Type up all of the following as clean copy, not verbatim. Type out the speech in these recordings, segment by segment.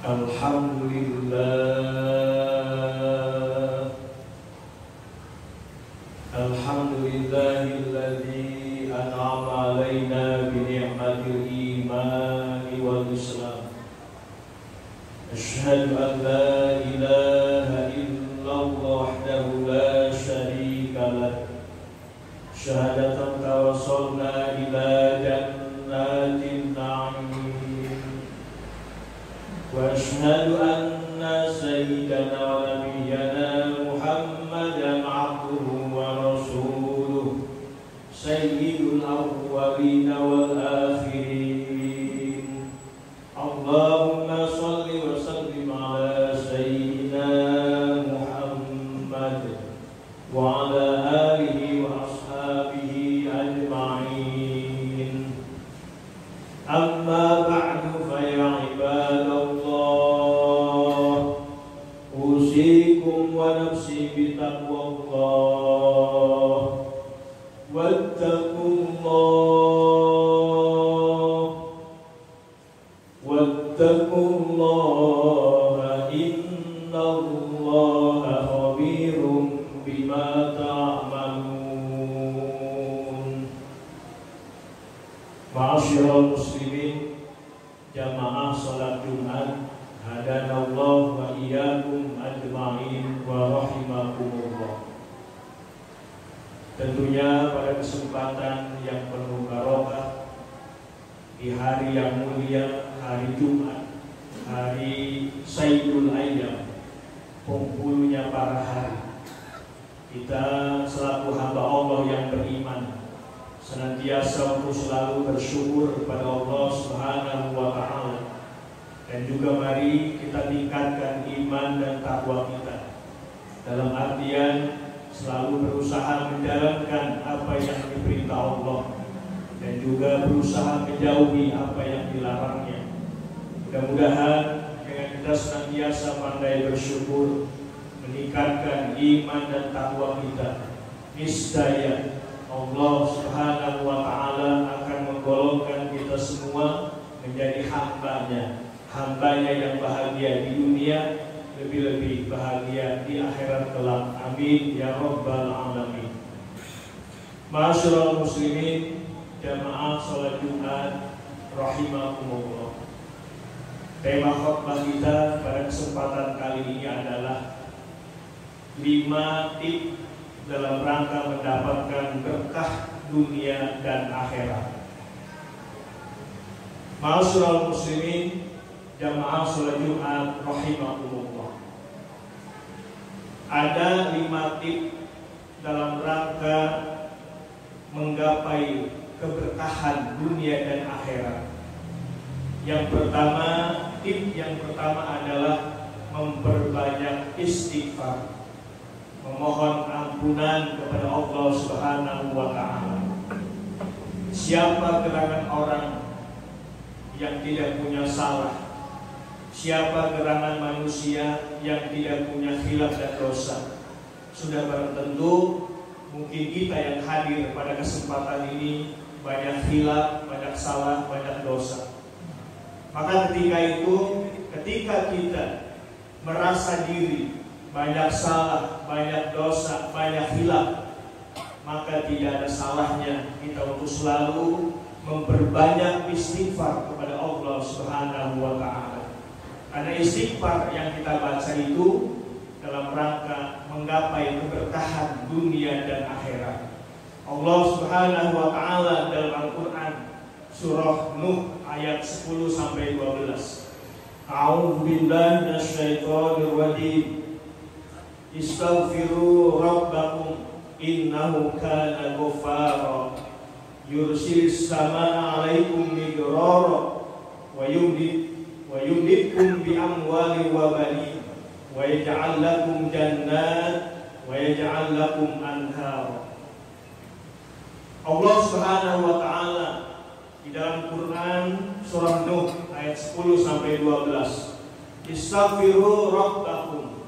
Alhamdulillah, alhamdulillahilladzi an'ama alaina bi ni'matil imani wal islam. Asyhadu an la ilaha illallah wahdahu la syarika lah. Syahadatan tawassalna ila jannatin na'im. Wa asyhadu anna sayyidana wa nabiyyana Muhammadan abduhu wa rasuluh, sayyidul awwalin wal akhirin. Allahumma shalli wa sallim ala sayyidina Muhammad wa ala alihi wa ashabihi ajma'in. Amma ba'du fa ya ibadallah, usikum wa nafsi bitaqwallah. Wattaqullaha innallaha khabirum bima ta'malun. Ma'asyiral muslimin, jamaah salat Jumat, hadanallahu wa iyyakum ajma'in wa rahimakumullah. Tentunya pada kesempatan yang penuh barokah, di hari yang mulia, hari Jumat, hari Sayyidul Ayyam, penghulunya para hari, kita selaku hamba Allah yang beriman senantiasa untuk selalu bersyukur kepada Allah Subhanahu wa ta'ala. Dan juga mari kita tingkatkan iman dan takwa kita, dalam artian selalu berusaha menjalankan apa yang diperintah Allah dan juga berusaha menjauhi apa yang dilarangnya. Mudah-mudahan dengan kita senantiasa pandai bersyukur, meningkatkan iman dan takwa kita, niscaya Allah Subhanahu wa ta'ala akan menggolongkan kita semua menjadi hambanya yang bahagia di dunia, lebih-lebih bahagia di akhirat kelak. Amin ya rabbal alamin. Ma'asyiral muslimin, jamaah salat Jumat rahimakumullah. Tema khutbah kita pada kesempatan kali ini adalah 5 tips dalam rangka mendapatkan berkah dunia dan akhirat. Ma'asyiral muslimin, jamaah salat Jumat rahimakumullah. Ada 5 tips dalam rangka menggapai keberkahan dunia dan akhirat. Yang pertama adalah memperbanyak istighfar, memohon ampunan kepada Allah Subhanahu wa ta'ala. Siapa gerangan orang yang tidak punya salah? Siapa gerangan manusia yang tidak punya khilaf dan dosa? Sudah barang tentu mungkin kita yang hadir pada kesempatan ini banyak khilaf, banyak salah, banyak dosa. Maka ketika kita merasa diri banyak salah, banyak dosa, banyak khilaf, maka tidak ada salahnya kita untuk selalu memperbanyak istighfar kepada Allah Subhanahu wa ta'ala. Karena istighfar yang kita baca itu dalam rangka menggapai keberkahan dunia dan akhirat. Allah Subhanahu wa ta'ala dalam Al-Qur'an surah Nuh ayat 10-12. A'udzu billahi minasyaitonir rajim. Istaghfiru rabbakum innahu kana ghaffara yursilis samaa'a 'alaikum midrara wa yumditkum bi amwalin wa banin wa yaj'al lakum jannat wa yaj'al lakum anhar. Allah Subhanahu wa ta'ala di dalam Quran surah Nuh ayat 10-12, Istaghfiru rabbakum,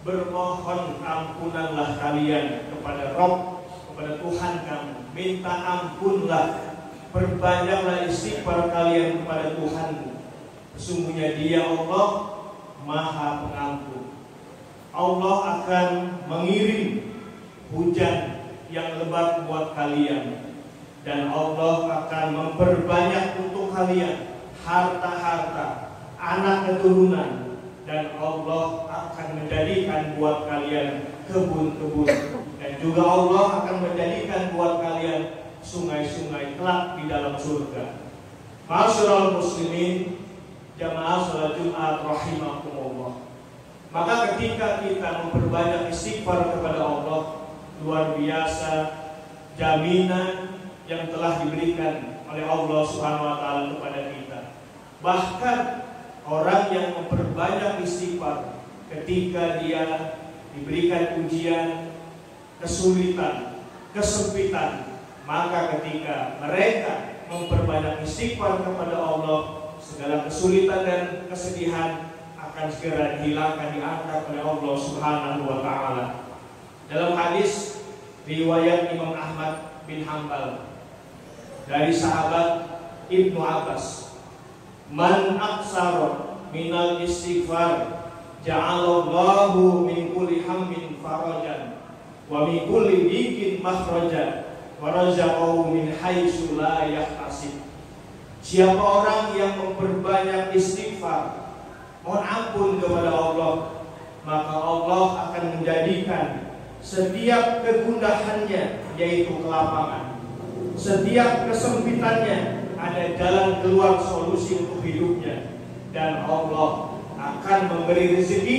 bermohon ampunanlah kalian kepada Rabb, kepada Tuhan kamu, minta ampunlah, perbanyaklah istighfar kalian kepada Tuhanmu. Sesungguhnya Dia Allah Maha Pengampun. Allah akan mengirim hujan yang lebat buat kalian, dan Allah akan memperbanyak untuk kalian harta-harta, anak keturunan, dan Allah akan menjadikan buat kalian kebun-kebun, dan juga Allah akan menjadikan buat kalian sungai-sungai kelak di dalam surga. Ma'asyiral muslimin, jamaah salat Jumat rahimakumullah. Maka ketika kita memperbanyak istighfar kepada Allah, luar biasa jaminan yang telah diberikan oleh Allah Subhanahu wa taala kepada kita. Bahkan orang yang memperbanyak istighfar ketika dia diberikan ujian, kesulitan, kesempitan, maka ketika mereka memperbanyak istighfar kepada Allah, segala kesulitan dan kesedihan akan segera dihilangkan, diangkat oleh Allah Subhanahu wa taala. Dalam hadis riwayat Imam Ahmad bin Hanbal dari sahabat Ibnu Abbas, man aksara minal istighfar ja'alallahu min kulli hammin farajan wa min kulli dhiqin makhrajan wa razaqahu min haitsu la yahtasib. Siapa orang yang memperbanyak istighfar, mohon ampun kepada Allah, maka Allah akan menjadikan setiap kegundahannya, yaitu kelapangan, setiap kesempitannya, ada jalan keluar solusi untuk hidupnya, dan Allah akan memberi rezeki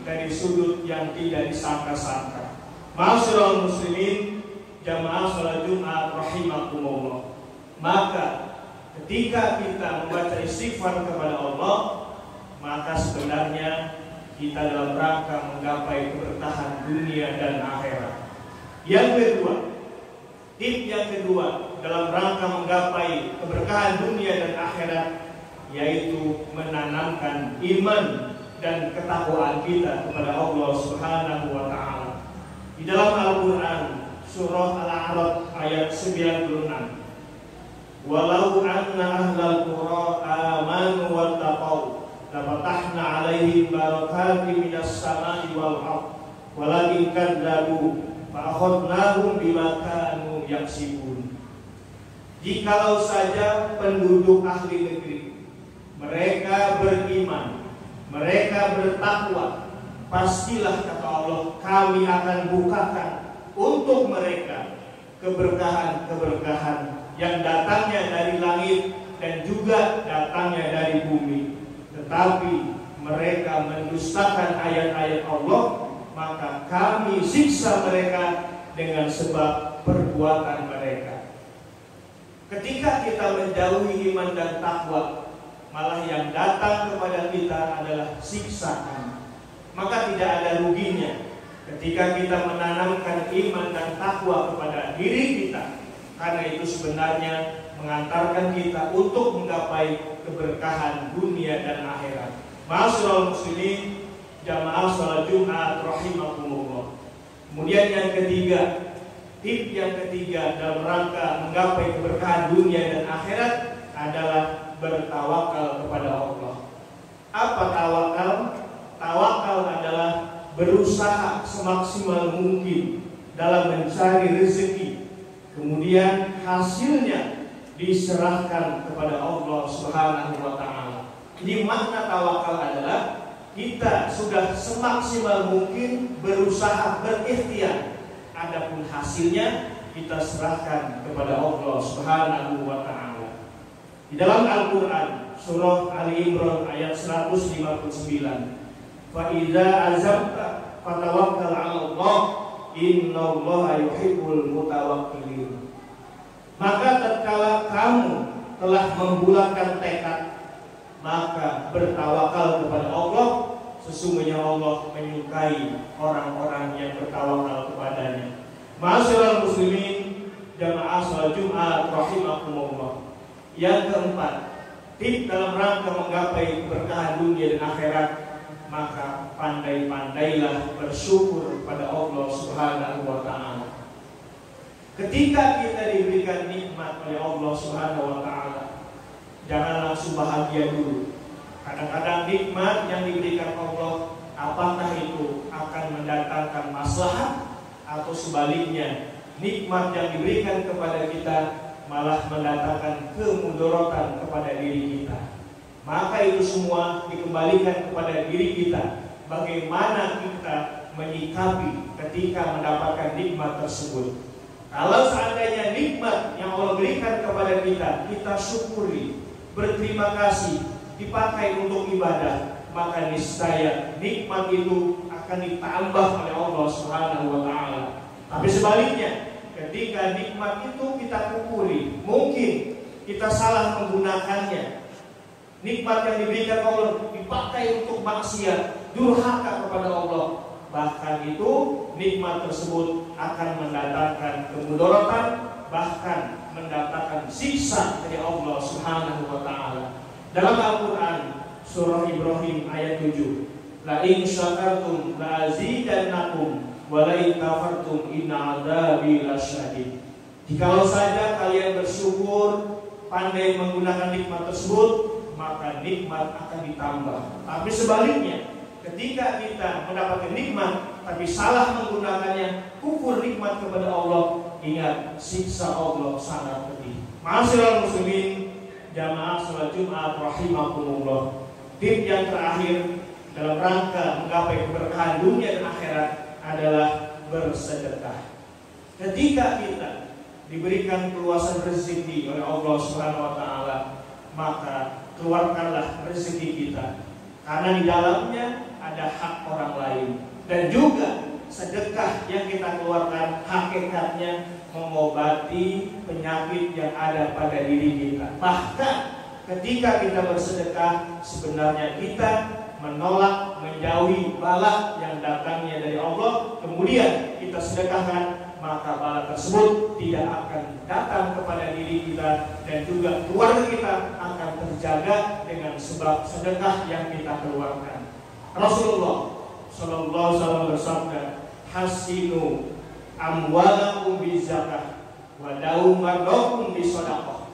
dari sudut yang tidak disangka-sangka. Ma'asyiral muslimin, jamaah salat Jumat rahimakumullah. Maka ketika kita membaca istighfar kepada Allah, maka sebenarnya kita dalam rangka menggapai keberkahan dunia dan akhirat. Yang kedua, tip yang kedua dalam rangka menggapai keberkahan dunia dan akhirat, yaitu menanamkan iman dan ketakwaan kita kepada Allah Subhanahu wa taala. Di dalam Al-Qur'an surah Al-A'raf ayat 96, walau anna ahlal qura amanu wattaqau lafatahna 'alaihim barakatin minas sama'i wal ardh walakin kadzabu fa akhadnahum bima kanu yaksibun. Jikalau saja penduduk ahli negeri mereka beriman, mereka bertakwa, pastilah kata Allah, kami akan bukakan untuk mereka keberkahan-keberkahan yang datangnya dari langit dan juga datangnya dari bumi. Tetapi mereka mendustakan ayat-ayat Allah, maka kami siksa mereka dengan sebab perbuatan mereka. Ketika kita menjauhi iman dan takwa, malah yang datang kepada kita adalah siksaan. Maka tidak ada ruginya ketika kita menanamkan iman dan takwa kepada diri kita, karena itu sebenarnya mengantarkan kita untuk menggapai keberkahan dunia dan akhirat. Ma'asyiral muslimin, jamaah salat Jumat rahimakumullah. Kemudian yang ketiga, tip yang ketiga dalam rangka menggapai keberkahan dunia dan akhirat adalah bertawakal kepada Allah. Apa tawakal? Tawakal adalah berusaha semaksimal mungkin dalam mencari rezeki, kemudian hasilnya diserahkan kepada Allah Subhanahu wa taala. Jadi makna tawakal adalah kita sudah semaksimal mungkin berusaha berikhtiar, adapun hasilnya kita serahkan kepada Allah Subhanahu wa taala. Di dalam Al-Qur'an surah Ali Imran ayat 159, fa idza azamta fatawakkal 'ala Allah innallaha yuhibbul mutawakkilin. Maka tatkala kamu telah membulatkan tekad, maka bertawakal kepada Allah, sesungguhnya Allah menyukai orang-orang yang bertawakal kepadanya. Ma'asyiral muslimin, jamaah salat Jumat rahimakumullah. Yang keempat, tip dalam rangka menggapai keberkahan dunia dan akhirat, maka pandai-pandailah bersyukur pada Allah Subhanahu wa taala. Ketika kita diberikan nikmat oleh Allah Subhanahu wa taala, jangan langsung bahagia dulu. nikmat yang diberikan Allah, apakah itu akan mendatangkan maslahat atau sebaliknya nikmat yang diberikan kepada kita malah mendatangkan kemudaratan kepada diri kita. Maka itu semua dikembalikan kepada diri kita, bagaimana kita menyikapi ketika mendapatkan nikmat tersebut. Kalau seandainya nikmat yang Allah berikan kepada kita, kita syukuri, berterima kasih, dipakai untuk ibadah, maka niscaya nikmat itu akan ditambah oleh Allah Subhanahu wa taala. Tapi sebaliknya, ketika nikmat itu kita kufuri, mungkin kita salah menggunakannya. Nikmat yang diberikan Allah dipakai untuk maksiat, durhaka kepada Allah. Bahkan itu nikmat tersebut akan mendatangkan kemudaratan, bahkan mendatangkan siksa dari Allah Subhanahu wa taala. Dalam Al-Qur'an surah Ibrahim ayat 7, la in syakartum la azidannakum wa la in kafartum inna adzabi lasyadid. Jikalau saja kalian bersyukur, pandai menggunakan nikmat tersebut, maka nikmat akan ditambah. Tapi sebaliknya, ketika kita mendapatkan nikmat tapi salah menggunakannya, kufur nikmat kepada Allah, ingat siksa Allah sangat pedih. Ma'asyiral muslimin, jamaah salat Jumat rahimakumullah. Tip yang terakhir dalam rangka menggapai keberkahan dunia dan akhirat adalah bersedekah. Ketika kita diberikan keluasan rezeki oleh Allah Subhanahu wa taala, maka keluarkanlah rezeki kita, karena di dalamnya ada hak orang lain. Dan juga sedekah yang kita keluarkan hakikatnya mengobati penyakit yang ada pada diri kita. Bahkan ketika kita bersedekah, sebenarnya kita menolak, menjauhi bala yang datangnya dari Allah. Kemudian kita sedekahkan, maka bala tersebut tidak akan datang kepada diri kita, dan juga keluarga kita akan terjaga dengan sebab sedekah yang kita keluarkan. Rasulullah sallallahu alaihi wasallam bersabda, hasinu amwalakum bizakah wa da'u mardakum bisadaqah.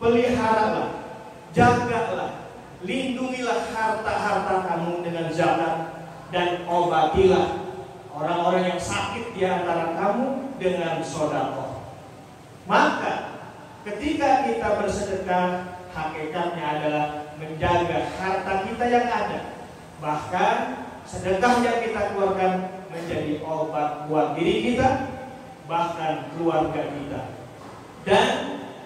Peliharalah, jagalah, lindungilah harta-harta kamu dengan zakat, dan obatilah orang-orang yang sakit di antara kamu dengan sedekah. Maka ketika kita bersedekah, hakikatnya adalah menjaga harta kita yang ada. Bahkan sedekah yang kita keluarkan menjadi obat buat diri kita, bahkan keluarga kita. Dan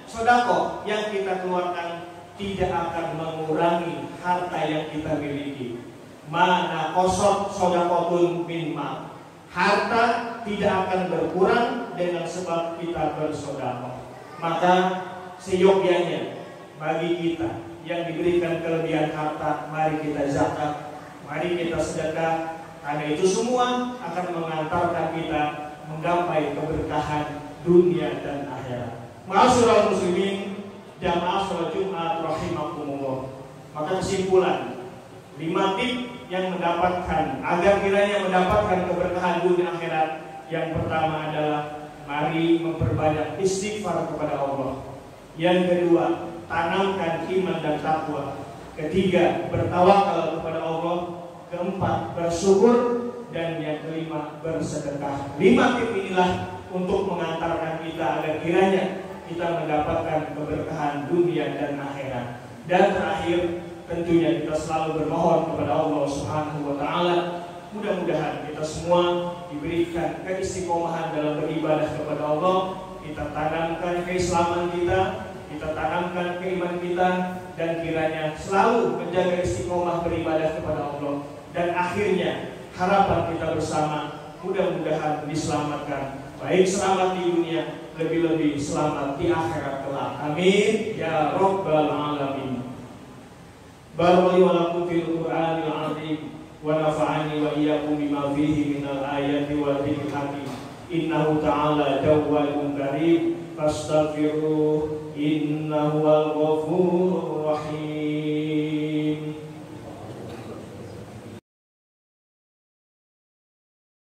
sedekah yang kita keluarkan tidak akan mengurangi harta yang kita miliki. Mana kosot sedekahun min ma. Harta tidak akan berkurang dengan sebab kita bersedekah. Maka seyogyanya bagi kita yang diberikan kelebihan harta, mari kita zakat, mari kita sedekah, karena itu semua akan mengantarkan kita menggapai keberkahan dunia dan akhirat. Ma'asyiral muslimin, jamaah salat Jumat rahimakumullah. Maka kesimpulan, 5 tip yang mendapatkan agar kiranya mendapatkan keberkahan dunia akhirat. Yang pertama adalah mari memperbanyak istighfar kepada Allah. Yang kedua, tanamkan iman dan takwa. Ketiga, bertawakal kepada Allah. Keempat, bersyukur. Dan yang kelima, bersedekah. 5 tip inilah untuk mengantarkan kita agar kiranya kita mendapatkan keberkahan dunia dan akhirat. Dan terakhir, tentunya kita selalu bermohon kepada Allah Subhanahu wa taala, mudah-mudahan kita semua diberikan keistiqomahan dalam beribadah kepada Allah. Kita tanamkan keislaman kita tanamkan keimanan kita, dan kiranya selalu menjaga istiqomah beribadah kepada Allah. Dan akhirnya harapan kita bersama, mudah-mudahan diselamatkan, baik selamat di dunia, lebih-lebih selamat di akhirat kelak. Amin ya rabbal alamin. Barakallahu wa lakum fil Qur'anil azim wa nafa'ani wa iyyakum bima fihi minal ayati wa dzikril hakim. Innahu ta'ala tawwabun karim, fastaghfiruh, innahu wal ghafurur rahim.